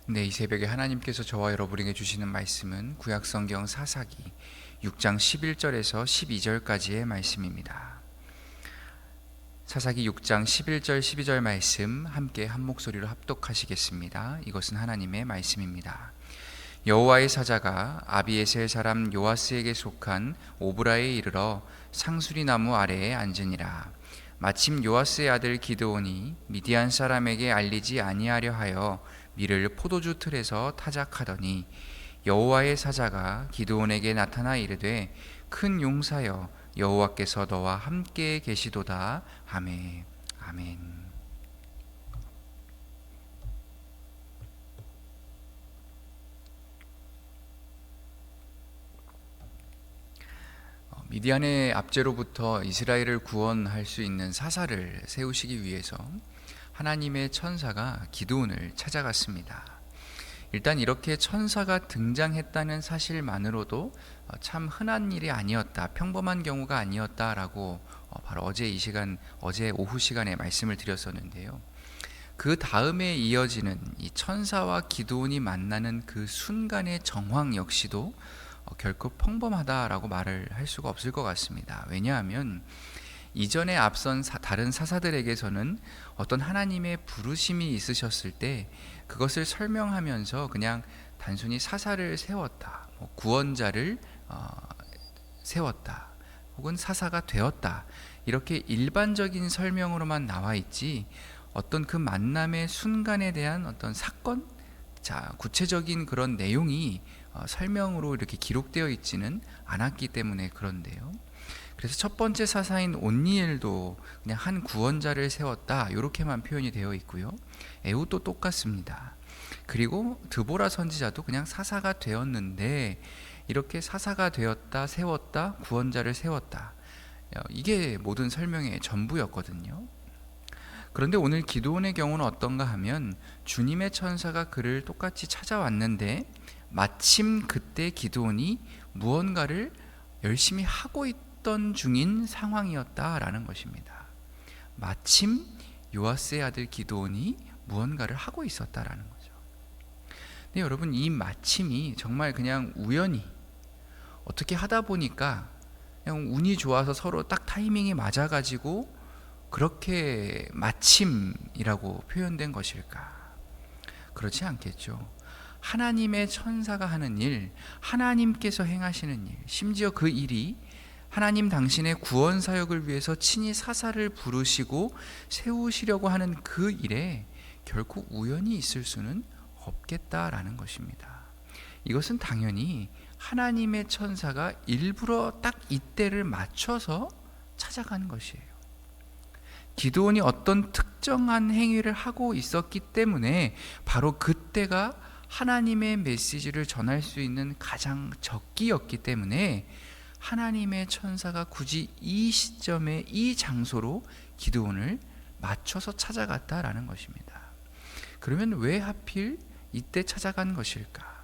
네, 이 새벽에 하나님께서 저와 여러분에게 주시는 말씀은 구약성경 사사기 6장 11절에서 12절까지의 말씀입니다. 사사기 6장 11절 12절 말씀 함께 한 목소리로 합독하시겠습니다. 이것은 하나님의 말씀입니다. 여호와의 사자가 아비에셀 사람 요아스에게 속한 오브라에 이르러 상수리 나무 아래에 앉으니라. 마침 요아스의 아들 기드온이 미디안 사람에게 알리지 아니하려 하여 밀을 포도주 틀에서 타작하더니 여호와의 사자가 기드온에게 나타나 이르되 큰 용사여 여호와께서 너와 함께 계시도다 하매. 아멘. 미디안의 압제로부터 이스라엘을 구원할 수 있는 사사를 세우시기 위해서 하나님의 천사가 기드온을 찾아갔습니다. 일단 이렇게 천사가 등장했다는 사실만으로도 참 흔한 일이 아니었다, 평범한 경우가 아니었다라고 바로 어제 오후 시간에 말씀을 드렸었는데요. 그 다음에 이어지는 이 천사와 기드온이 만나는 그 순간의 정황 역시도 결코 평범하다라고 말을 할 수가 없을 것 같습니다. 왜냐하면 이전에 앞선 다른 사사들에게서는 어떤 하나님의 부르심이 있으셨을 때 그것을 설명하면서 그냥 단순히 사사를 세웠다, 구원자를 세웠다, 혹은 사사가 되었다, 이렇게 일반적인 설명으로만 나와 있지 어떤 그 만남의 순간에 대한 어떤 사건, 구체적인 그런 내용이 설명으로 이렇게 기록되어 있지는 않았기 때문에 그런데요. 그래서 첫 번째 사사인 온니엘도 그냥 한 구원자를 세웠다, 이렇게만 표현이 되어 있고요. 에훗도 똑같습니다. 그리고 드보라 선지자도 그냥 사사가 되었는데 이렇게 사사가 되었다, 세웠다, 구원자를 세웠다, 이게 모든 설명의 전부였거든요. 그런데 오늘 기드온의 경우는 어떤가 하면 주님의 천사가 그를 똑같이 찾아왔는데 마침 그때 기드온이 무언가를 열심히 하고 있던 중인 상황이었다라는 것입니다. 마침 요아스의 아들 기드온이 무언가를 하고 있었다라는 거죠. 근데 여러분, 이 마침이 정말 그냥 우연히 어떻게 하다 보니까 그냥 운이 좋아서 서로 딱 타이밍이 맞아가지고 그렇게 마침이라고 표현된 것일까? 그렇지 않겠죠. 하나님의 천사가 하는 일, 하나님께서 행하시는 일, 심지어 그 일이 하나님 당신의 구원 사역을 위해서 친히 사사를 부르시고 세우시려고 하는 그 일에 결코 우연이 있을 수는 없겠다라는 것입니다. 이것은 당연히 하나님의 천사가 일부러 딱 이때를 맞춰서 찾아간 것이에요. 기드온이 어떤 특정한 행위를 하고 있었기 때문에 바로 그때가 하나님의 메시지를 전할 수 있는 가장 적기였기 때문에 하나님의 천사가 굳이 이 시점에 이 장소로 기드온을 맞춰서 찾아갔다라는 것입니다. 그러면 왜 하필 이때 찾아간 것일까?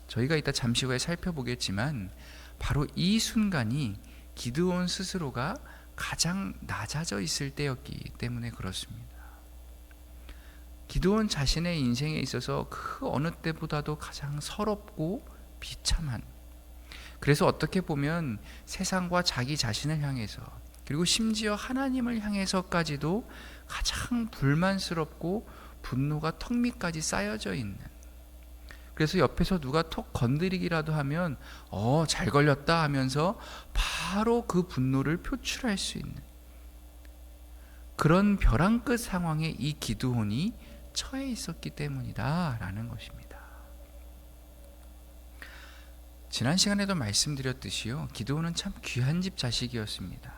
저희가 이따 잠시 후에 살펴보겠지만 바로 이 순간이 기드온 스스로가 가장 낮아져 있을 때였기 때문에 그렇습니다. 기드온 자신의 인생에 있어서 그 어느 때보다도 가장 서럽고 비참한, 그래서 어떻게 보면 세상과 자기 자신을 향해서 그리고 심지어 하나님을 향해서까지도 가장 불만스럽고 분노가 턱 밑까지 쌓여져 있는, 그래서 옆에서 누가 톡 건드리기라도 하면 잘 걸렸다 하면서 바로 그 분노를 표출할 수 있는 그런 벼랑 끝 상황에 이 기드온이 처해 있었기 때문이다 라는 것입니다. 지난 시간에도 말씀드렸듯이요, 기드온은 참 귀한 집 자식이었습니다.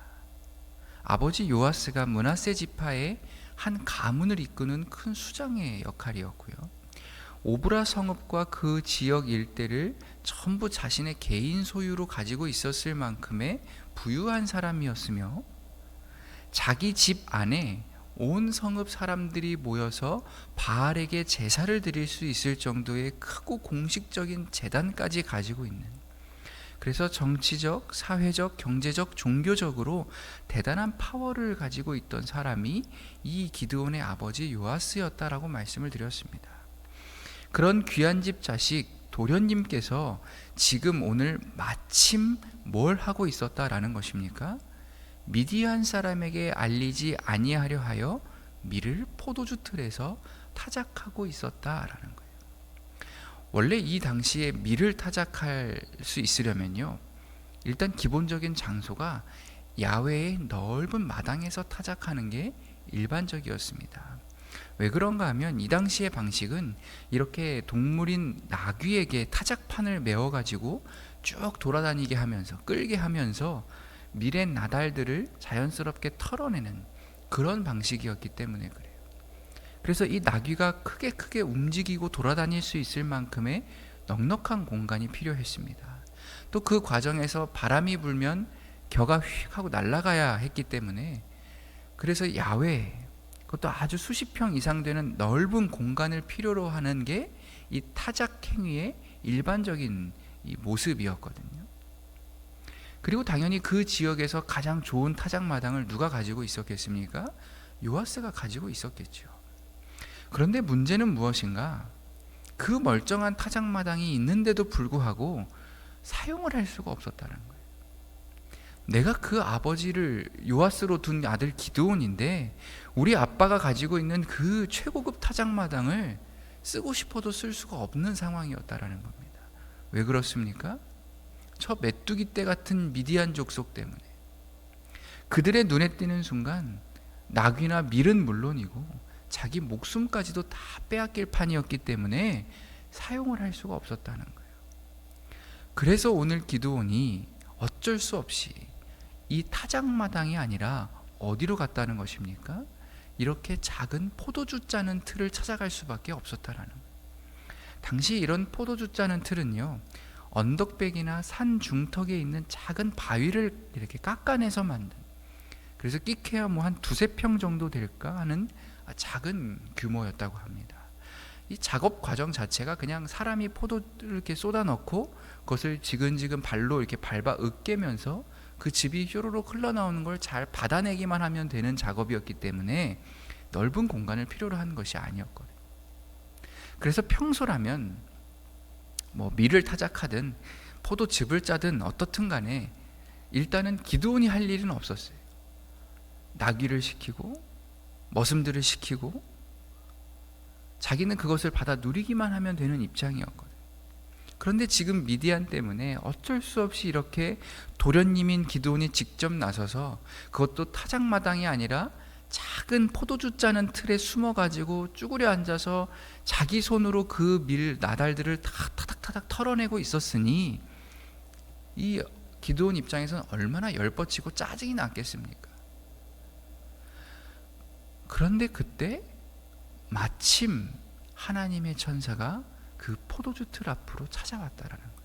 아버지 요아스가 므낫세 지파의 한 가문을 이끄는 큰 수장의 역할이었고요, 오브라 성읍과 그 지역 일대를 전부 자신의 개인 소유로 가지고 있었을 만큼의 부유한 사람이었으며 자기 집 안에 온 성읍 사람들이 모여서 바알에게 제사를 드릴 수 있을 정도의 크고 공식적인 제단까지 가지고 있는, 그래서 정치적, 사회적, 경제적, 종교적으로 대단한 파워를 가지고 있던 사람이 이 기드온의 아버지 요아스였다라고 말씀을 드렸습니다. 그런 귀한 집 자식 도련님께서 지금 오늘 마침 뭘 하고 있었다라는 것입니까? 미디안 사람에게 알리지 아니하려 하여 밀을 포도주 틀에서 타작하고 있었다라는 거예요. 원래 이 당시에 밀을 타작할 수 있으려면요, 일단 기본적인 장소가 야외의 넓은 마당에서 타작하는 게 일반적이었습니다. 왜 그런가 하면 이 당시의 방식은 이렇게 동물인 나귀에게 타작판을 메워가지고 쭉 돌아다니게 하면서 끌게 하면서 밀의 나달들을 자연스럽게 털어내는 그런 방식이었기 때문에 그래요. 그래서 이 나귀가 크게 움직이고 돌아다닐 수 있을 만큼의 넉넉한 공간이 필요했습니다. 또 그 과정에서 바람이 불면 겨가 휙 하고 날아가야 했기 때문에, 그래서 야외, 그것도 아주 수십 평 이상 되는 넓은 공간을 필요로 하는 게 이 타작 행위의 일반적인 이 모습이었거든요. 그리고 당연히 그 지역에서 가장 좋은 타작 마당을 누가 가지고 있었겠습니까? 요아스가 가지고 있었겠죠. 그런데 문제는 무엇인가? 그 멀쩡한 타작 마당이 있는데도 불구하고 사용을 할 수가 없었다는 거예요. 내가 그 아버지를 요아스로 둔 아들 기드온인데 우리 아빠가 가지고 있는 그 최고급 타작마당을 쓰고 싶어도 쓸 수가 없는 상황이었다라는 겁니다. 왜 그렇습니까? 저 메뚜기 떼 같은 미디안 족속 때문에. 그들의 눈에 띄는 순간 나귀나 밀은 물론이고 자기 목숨까지도 다 빼앗길 판이었기 때문에 사용을 할 수가 없었다는 거예요. 그래서 오늘 기드온이 어쩔 수 없이 이 타작마당이 아니라 어디로 갔다는 것입니까? 이렇게 작은 포도주 짜는 틀을 찾아갈 수밖에 없었다라는 거예요. 당시 이런 포도주 짜는 틀은요, 언덕백이나 산 중턱에 있는 작은 바위를 이렇게 깎아내서 만든, 그래서 끼케야 뭐 한 두세 평 정도 될까 하는 작은 규모였다고 합니다. 이 작업 과정 자체가 그냥 사람이 포도를 이렇게 쏟아 넣고 그것을 지근지근 발로 이렇게 밟아 으깨면서 그 즙이 효로록 흘러나오는 걸 잘 받아내기만 하면 되는 작업이었기 때문에 넓은 공간을 필요로 한 것이 아니었거든요. 그래서 평소라면 뭐 밀을 타작하든 포도즙을 짜든 어떻든 간에 일단은 기드온이 할 일은 없었어요. 나귀를 시키고 머슴들을 시키고 자기는 그것을 받아 누리기만 하면 되는 입장이었거든요. 그런데 지금 미디안 때문에 어쩔 수 없이 이렇게 도련님인 기드온이 직접 나서서, 그것도 타작마당이 아니라 작은 포도주 짜는 틀에 숨어가지고 쭈그려 앉아서 자기 손으로 그 밀 나달들을 타닥타닥 털어내고 있었으니 이 기드온 입장에서는 얼마나 열뻗치고 짜증이 났겠습니까? 그런데 그때 마침 하나님의 천사가 그 포도주 틀 앞으로 찾아왔다라는 거예요.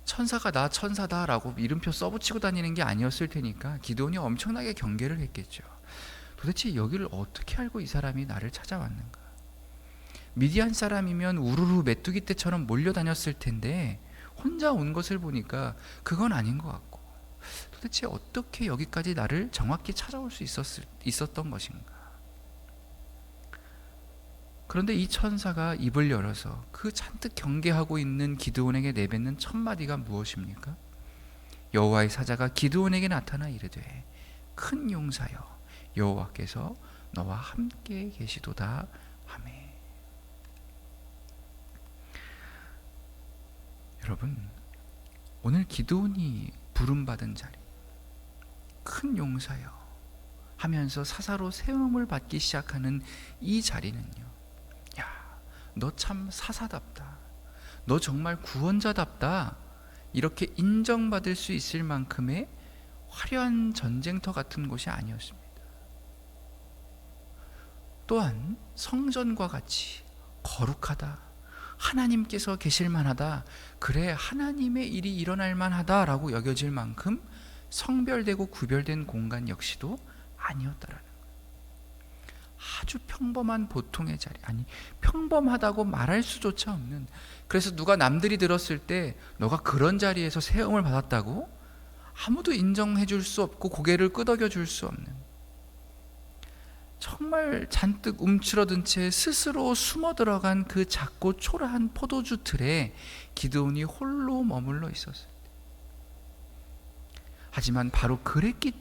천사가 나 천사다라고 이름표 써붙이고 다니는 게 아니었을 테니까 기드온이 엄청나게 경계를 했겠죠. 도대체 여기를 어떻게 알고 이 사람이 나를 찾아왔는가? 미디안 사람이면 우르르 메뚜기 떼처럼 몰려다녔을 텐데 혼자 온 것을 보니까 그건 아닌 것 같고, 도대체 어떻게 여기까지 나를 정확히 찾아올 수 있었던 것인가? 그런데 이 천사가 입을 열어서 그 잔뜩 경계하고 있는 기드온에게 내뱉는 첫 마디가 무엇입니까? 여호와의 사자가 기드온에게 나타나 이르되 큰 용사여, 여호와께서 너와 함께 계시도다 하매. 여러분, 오늘 기드온이 부름받은 자리, 큰 용사여 하면서 사사로 세움을 받기 시작하는 이 자리는요, 너 참 사사답다, 너 정말 구원자답다, 이렇게 인정받을 수 있을 만큼의 화려한 전쟁터 같은 곳이 아니었습니다. 또한 성전과 같이 거룩하다, 하나님께서 계실 만하다, 그래 하나님의 일이 일어날 만하다라고 여겨질 만큼 성별되고 구별된 공간 역시도 아니었다라는 거예요. 아주 평범한 보통의 자리, 아니 평범하다고 말할 수조차 없는, 그래서 누가 남들이 들었을 때 너가 그런 자리에서 세움을 받았다고 아무도 인정해 줄 수 없고 고개를 끄덕여 줄 수 없는, 정말 잔뜩 움츠러든 채 스스로 숨어 들어간 그 작고 초라한 포도주 틀에 기드온이 홀로 머물러 있었어요. 하지만 바로 그랬기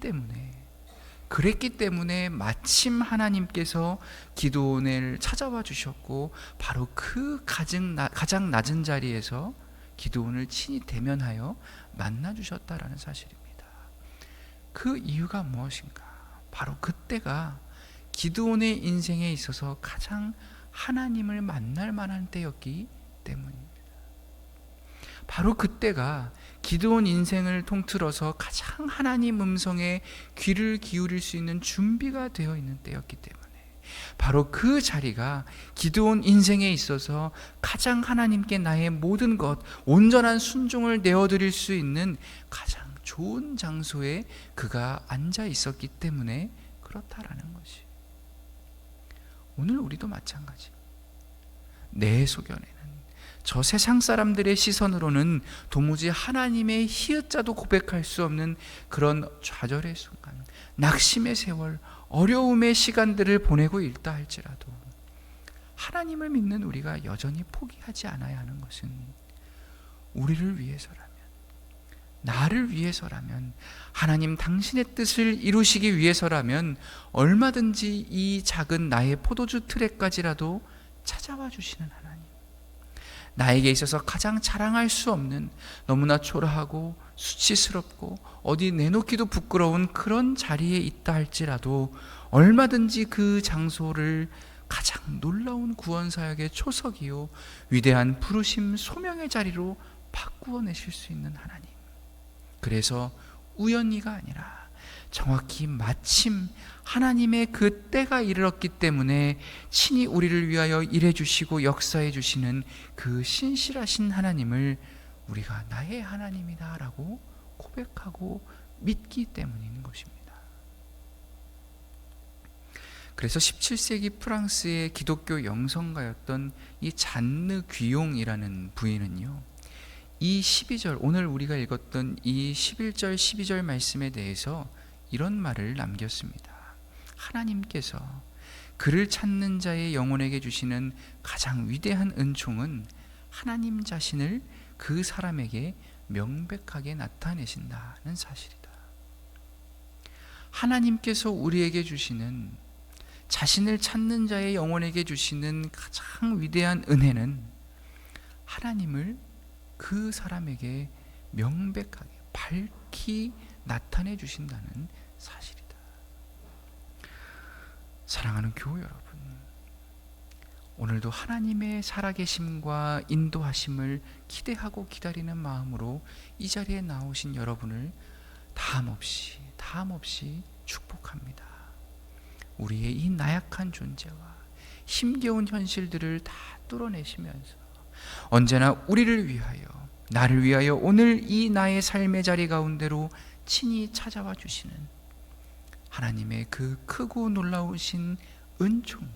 때문에 마침 하나님께서 기드온을 찾아와 주셨고, 바로 그 가장 낮은 자리에서 기드온을 친히 대면하여 만나 주셨다라는 사실입니다. 그 이유가 무엇인가? 바로 그때가 기드온의 인생에 있어서 가장 하나님을 만날 만한 때였기 때문입니다. 바로 그때가 기드온 인생을 통틀어서 가장 하나님 음성에 귀를 기울일 수 있는 준비가 되어 있는 때였기 때문에, 바로 그 자리가 기드온 인생에 있어서 가장 하나님께 나의 모든 것, 온전한 순종을 내어드릴 수 있는 가장 좋은 장소에 그가 앉아 있었기 때문에 그렇다라는 것이. 오늘 우리도 마찬가지. 내 소견에는, 저 세상 사람들의 시선으로는 도무지 하나님의 히읗자도 고백할 수 없는 그런 좌절의 순간, 낙심의 세월, 어려움의 시간들을 보내고 있다 할지라도 하나님을 믿는 우리가 여전히 포기하지 않아야 하는 것은, 우리를 위해서라면, 나를 위해서라면, 하나님 당신의 뜻을 이루시기 위해서라면 얼마든지 이 작은 나의 포도주 틀에까지라도 찾아와 주시는 하나님, 나에게 있어서 가장 자랑할 수 없는, 너무나 초라하고 수치스럽고 어디 내놓기도 부끄러운 그런 자리에 있다 할지라도 얼마든지 그 장소를 가장 놀라운 구원사역의 초석이요 위대한 부르심 소명의 자리로 바꾸어 내실 수 있는 하나님. 그래서 우연히가 아니라 정확히 마침 하나님의 그 때가 이르렀기 때문에 친히 우리를 위하여 일해 주시고 역사해 주시는 그 신실하신 하나님을 우리가 나의 하나님이다 라고 고백하고 믿기 때문인 것입니다. 그래서 17세기 프랑스의 기독교 영성가였던 이 잔느 귀용이라는 부인은요, 이 12절, 오늘 우리가 읽었던 이 11절 12절 말씀에 대해서 이런 말을 남겼습니다. 하나님께서 그를 찾는 자의 영혼에게 주시는 가장 위대한 은총은 하나님 자신을 그 사람에게 명백하게 나타내신다는 사실이다. 하나님께서 우리에게 주시는, 자신을 찾는 자의 영혼에게 주시는 가장 위대한 은혜는 하나님을 그 사람에게 명백하게 밝히 나타내 주신다는 사실이다. 사랑하는 교회 여러분, 오늘도 하나님의 살아계심과 인도하심을 기대하고 기다리는 마음으로 이 자리에 나오신 여러분을 다함없이 축복합니다. 우리의 이 나약한 존재와 힘겨운 현실들을 다 뚫어내시면서 언제나 우리를 위하여, 나를 위하여 오늘 이 나의 삶의 자리 가운데로 친히 찾아와 주시는 하나님의 그 크고 놀라우신 은총이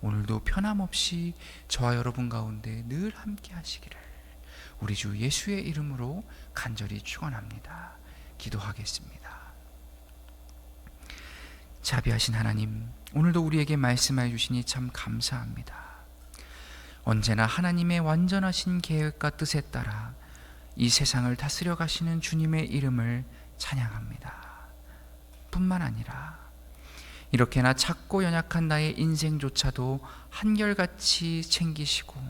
오늘도 변함없이 저와 여러분 가운데 늘 함께 하시기를 우리 주 예수의 이름으로 간절히 축원합니다. 기도하겠습니다. 자비하신 하나님, 오늘도 우리에게 말씀하여 주시니 참 감사합니다. 언제나 하나님의 완전하신 계획과 뜻에 따라 이 세상을 다스려 가시는 주님의 이름을 찬양합니다. 뿐만 아니라 이렇게나 작고 연약한 나의 인생조차도 한결같이 챙기시고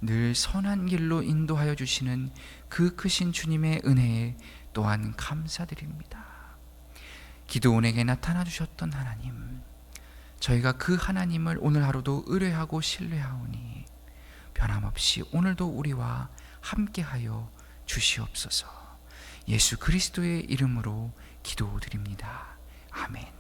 늘 선한 길로 인도하여 주시는 그 크신 주님의 은혜에 또한 감사드립니다. 기드온에게 나타나 주셨던 하나님, 저희가 그 하나님을 오늘 하루도 의뢰하고 신뢰하오니 변함없이 오늘도 우리와 함께하여 주시옵소서. 예수 그리스도의 이름으로 기도드립니다. 아멘.